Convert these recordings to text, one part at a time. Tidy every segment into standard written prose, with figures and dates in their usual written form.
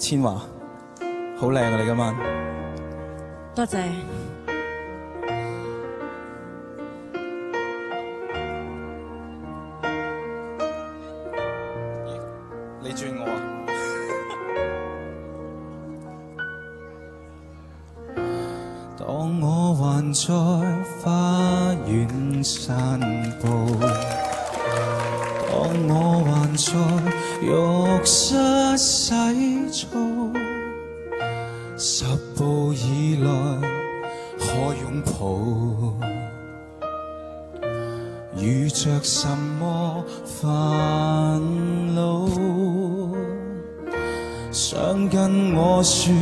千嬅，好靚啊！你今晚多謝。你轉我啊！當我還在花園散步，當我還在浴室洗澡，10步以內可擁抱，遇着什麼煩惱，想跟我說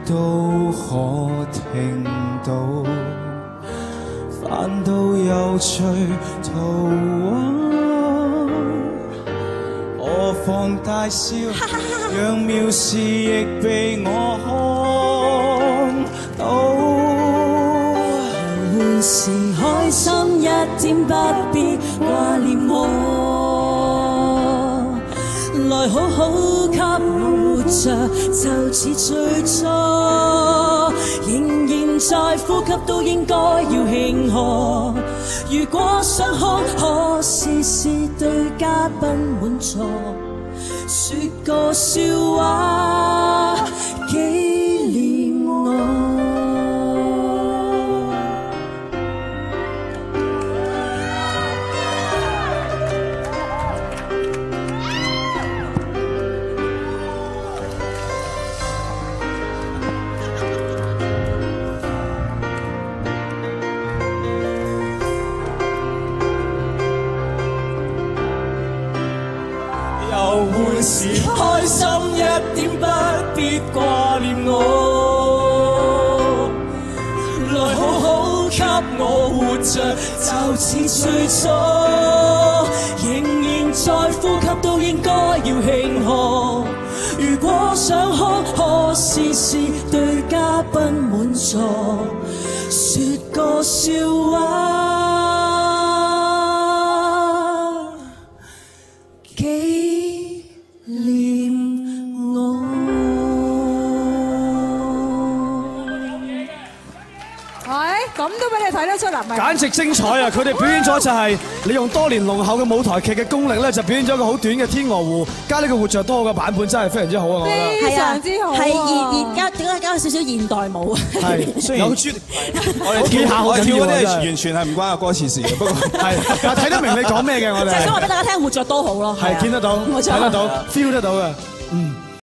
都可聽到，反倒有趣圖畫，何妨大笑，讓妙事亦被我看到。換時開心一點，不必掛念我，來好好給我活着，就似最初，仍然在呼吸，都應該要慶賀。如果想哭，可試試對嘉賓滿座，說個笑話紀念我。換時開心一點，不必掛念我，來好好給我活着，就似最初，仍然在呼吸，都應該要慶賀。如果想哭，可試試對嘉賓滿座，說個笑話。咁都俾你睇得出嚟，咪簡直精彩啊！佢哋表演咗就係利用多年濃厚嘅舞台劇嘅功力咧，就表演咗一個好短嘅《天鵝湖》，加呢個活着多嘅版本，真係非常之好啊！我覺得非常之好啊！係加少少現代舞，係雖然我哋跳下好緊要啊！完全係唔關個歌詞事嘅，不過係但睇得明你講咩嘅，我哋就係想話俾大家聽，活着多好咯，係見得到，睇得到，feel 得到嘅，